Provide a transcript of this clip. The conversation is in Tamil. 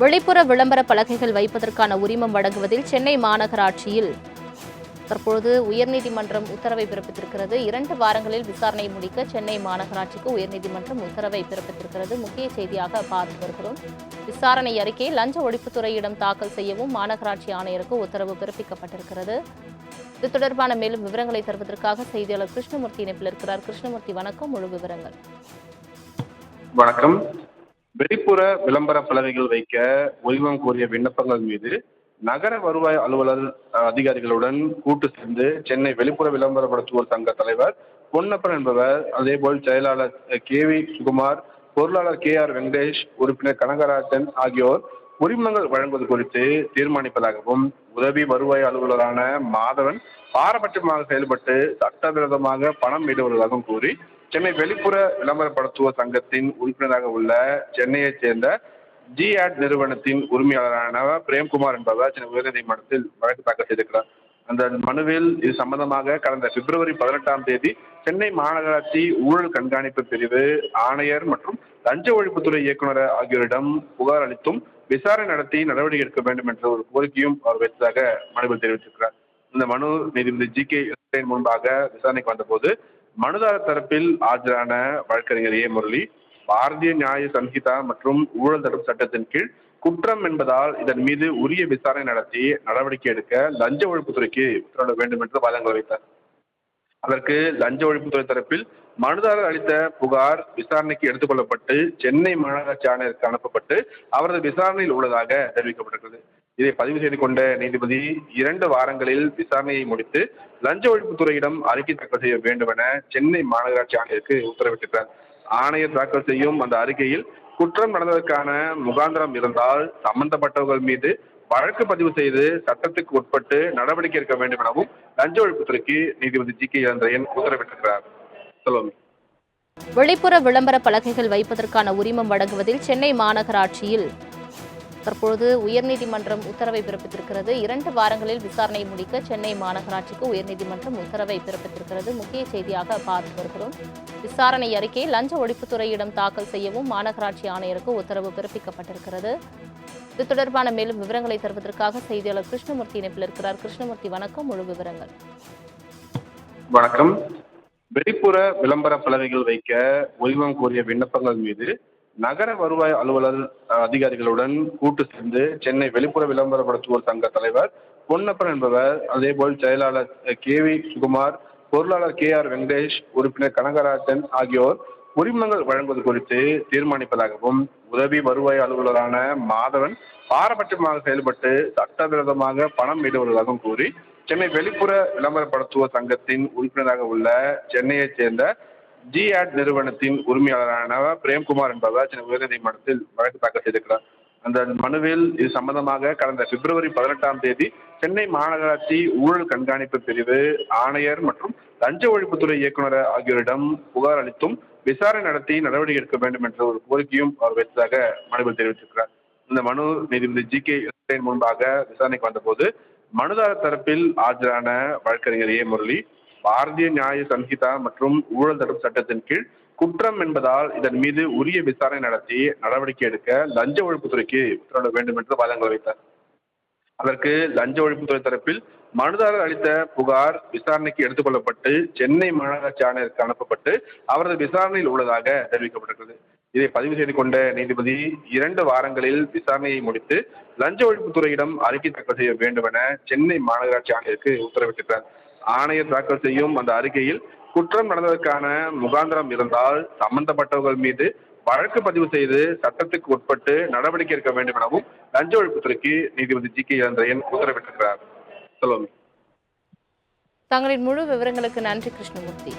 வெளிப்புற விளம்பர பலகைகள் வைப்பதற்கான உரிமம் வழங்குவதில் சென்னை மாநகராட்சியில் தற்பொழுது உயர்நீதிமன்றம் உத்தரவை பிறப்பித்திருக்கிறது. 2 வாரங்களில் விசாரணை முடிக்க சென்னை மாநகராட்சிக்கு உயர்நீதிமன்றம் உத்தரவை பிறப்பித்திருக்கிறது. முக்கிய செய்தியாக பார்த்து வருகிறோம். விசாரணை அறிக்கை லஞ்ச ஒழிப்புத்துறையிடம் தாக்கல் செய்யவும் மாநகராட்சி ஆணையருக்கு உத்தரவு பிறப்பிக்கப்பட்டிருக்கிறது. இது தொடர்பான மேலும் விவரங்களை தருவதற்காக செய்தியாளர் கிருஷ்ணமூர்த்தி இணைப்பில் இருக்கிறார். கிருஷ்ணமூர்த்தி, வணக்கம். முழு விவரங்கள். வணக்கம். வெளிப்புற விளம்பர பலகைகள் வைக்க உரிமம் கோரிய விண்ணப்பங்கள் மீது நகர வருவாய் அலுவலர் அதிகாரிகளுடன் கூட்டு சேர்ந்து சென்னை வெளிப்புற விளம்பரப்படுத்துவோர் சங்க தலைவர் பொன்னப்பன் என்பவர், அதேபோல் செயலாளர் KV சுகுமார், பொருளாளர் KR வெங்கடேஷ், உறுப்பினர் கனகராஜன் ஆகியோர் உரிமங்கள் வழங்குவது குறித்து தீர்மானிப்பதாகவும், உதவி வருவாய் அலுவலரான மாதவன் பாரபட்சமாக செயல்பட்டு சட்டவிரோதமாக பணம் ஈடுபடுவதாகவும் கூறி சென்னை வெளிப்புற விளம்பரப்படுத்துவோர் சங்கத்தின் உறுப்பினராக உள்ள சென்னையைச் சேர்ந்த GAD நிறுவனத்தின் உரிமையாளரான பிரேம்குமார் என்பவர் சென்னை உயர்நீதிமன்றத்தில் வழக்கு தாக்கல் செய்திருக்கிறார். அந்த மனுவில் இது சம்பந்தமாக கடந்த பிப்ரவரி 18ஆம் தேதி சென்னை மாநகராட்சி ஊழல் கண்காணிப்பு பிரிவு ஆணையர் மற்றும் லஞ்ச ஒழிப்புத்துறை இயக்குநர் ஆகியோரிடம் புகார் அளித்தும் விசாரணை நடத்தி நடவடிக்கை எடுக்க வேண்டும் என்ற ஒரு கோரிக்கையும் அவர் வைத்ததாக மனுவில் தெரிவித்திருக்கிறார். இந்த மனு நீதிபதி GK முன்பாக விசாரணைக்கு வந்தபோது மனுதாரர் தரப்பில் ஆஜரான வழக்கறிஞர் முரளி, பாரதிய நியாய சம்ஹிதா மற்றும் ஊழல் தடுப்பு சட்டத்தின் கீழ் குற்றம் என்பதால் இதன் மீது உரிய விசாரணை நடத்தி நடவடிக்கை எடுக்க லஞ்ச ஒழிப்புத்துறைக்கு உத்தரவிட வேண்டும் என்று வாதங்கள் வைத்தார். அதற்கு லஞ்ச ஒழிப்புத்துறை தரப்பில் மனுதாரர் அளித்த புகார் விசாரணைக்கு எடுத்துக் கொள்ளப்பட்டு சென்னை மாநகராட்சி ஆணையருக்கு அனுப்பப்பட்டு அவரது விசாரணையில் உள்ளதாக தெரிவிக்கப்பட்டிருக்கிறது. இதை பதிவு செய்து கொண்ட நீதிபதி 2 வாரங்களில் விசாரணையை முடித்து லஞ்ச ஒழிப்புத்துறையிடம் அறிக்கை தாக்கல் செய்ய வேண்டும் என சென்னை மாநகராட்சி ஆணையருக்கு உத்தரவிட்டிருக்கிறார். ஆணையர் தாக்கல் செய்யும் அந்த அறிக்கையில் குற்றம் நடந்ததற்கான முகாந்திரம் இருந்தால் சம்பந்தப்பட்டவர்கள் மீது வழக்கு பதிவு செய்து சட்டத்துக்கு உட்பட்டு நடவடிக்கை எடுக்க வேண்டும் எனவும் லஞ்ச ஒழிப்புத்துறைக்கு நீதிபதி GK உத்தரவிட்டிருக்கிறார். சொல்லுங்க. வெளிப்புற விளம்பர பலகைகள் வைப்பதற்கான உரிமம் வழங்குவதில் சென்னை மாநகராட்சியில் தற்பொழுது உயர்நீதிமன்றம் உத்தரவை பிறப்பித்திருக்கிறது. 2 வாரங்களில் விசாரணை முடிக்க சென்னை மாநகராட்சிக்கு உயர்நீதிமன்றம் உத்தரவை பிறப்பித்திருக்கிறது. முக்கிய செய்தியாக பார்த்து வருகிறோம். விசாரணை அறிக்கை லஞ்ச ஒழிப்புத்துறையிடம் தாக்கல் செய்யவும் மாநகராட்சி ஆணையருக்கு உத்தரவு பிறப்பிக்கப்பட்டிருக்கிறது. இது தொடர்பான மேலும் விவரங்களை தருவதற்காக செய்தியாளர் கிருஷ்ணமூர்த்தி இணைப்பில் இருக்கிறார். கிருஷ்ணமூர்த்தி, வணக்கம். முழு விவரங்கள். வணக்கம். வெளிப்புற விளம்பர பலகைகள் வைக்க உரிமம் கோரிய விண்ணப்பங்கள் மீது நகர வருவாய் அலுவலர் அதிகாரிகளுடன் கூட்டு சேர்ந்து சென்னை வெளிப்புற விளம்பரப்படுத்துவோர் சங்க தலைவர் பொன்னப்பன் என்பவர், அதேபோல் செயலாளர் KV சுகுமார், பொருளாளர் KR வெங்கடேஷ், உறுப்பினர் கனகராஜன் ஆகியோர் உரிமங்கள் வழங்குவது குறித்து தீர்மானிப்பதாகவும், உதவி வருவாய் அலுவலரான மாதவன் பாரபட்சமாக செயல்பட்டு சட்டவிரோதமாக பணம் ஈடுபடுவதாகவும் கூறி சென்னை வெளிப்புற விளம்பரப்படுத்துவோர் சங்கத்தின் உறுப்பினராக உள்ள சென்னையைச் சேர்ந்த GAD நிறுவனத்தின் உரிமையாளரான பிரேம்குமார் என்பவர் சென்னை உயர்நீதிமன்றத்தில் வழக்கு தாக்கல் செய்திருக்கிறார். அந்த மனுவில் இது சம்பந்தமாக கடந்த பிப்ரவரி 18ஆம் தேதி சென்னை மாநகராட்சி ஊழல் கண்காணிப்பு பிரிவு ஆணையர் மற்றும் லஞ்ச ஒழிப்புத்துறை இயக்குநர் ஆகியோரிடம் புகார் அளித்தும் விசாரணை நடத்தி நடவடிக்கை எடுக்க வேண்டும் என்ற ஒரு கோரிக்கையும் அவர் வைத்ததாக மனுவில் தெரிவித்திருக்கிறார். இந்த மனு நீதிபதி GK முன்பாக விசாரணைக்கு வந்தபோது மனுதாரர் தரப்பில் ஆஜரான வழக்கறிஞர் முரளி, பாரதிய நியாய சம்ஹிதா மற்றும் ஊழல் தடுப்பு சட்டத்தின் கீழ் குற்றம் என்பதால் இதன் மீது உரிய விசாரணை நடத்தி நடவடிக்கை எடுக்க லஞ்ச ஒழிப்புத்துறைக்கு உத்தரவிட வேண்டும் என்று வாதங்கள் வைத்தார். அதற்கு லஞ்ச ஒழிப்புத்துறை தரப்பில் மனுதாரர் அளித்த புகார் விசாரணைக்கு எடுத்துக் கொள்ளப்பட்டு சென்னை மாநகராட்சி ஆணையருக்கு அனுப்பப்பட்டு அவரது விசாரணையில் உள்ளதாக தெரிவிக்கப்பட்டிருக்கிறது. இதை பதிவு செய்து கொண்ட நீதிபதி 2 வாரங்களில் விசாரணையை முடித்து லஞ்ச ஒழிப்புத்துறையிடம் அறிக்கை தாக்கல் செய்ய வேண்டும் என சென்னை மாநகராட்சி ஆணையருக்கு உத்தரவிட்டிருக்கிறார். ஆணையர் தாக்கல் செய்யும் அந்த அறிக்கையில் குற்றம் நடந்ததற்கான முகாந்திரம் இருந்தால் சம்பந்தப்பட்டவர்கள் மீது வழக்கு பதிவு செய்து சட்டத்துக்கு உட்பட்டு நடவடிக்கை எடுக்க வேண்டும் எனவும் லஞ்ச ஒழிப்புத்துறைக்கு நீதிபதி GK உத்தரவிட்டிருக்கிறார். சொல்லுங்க. தங்களின் முழு விவரங்களுக்கு நன்றி கிருஷ்ணமூர்த்தி.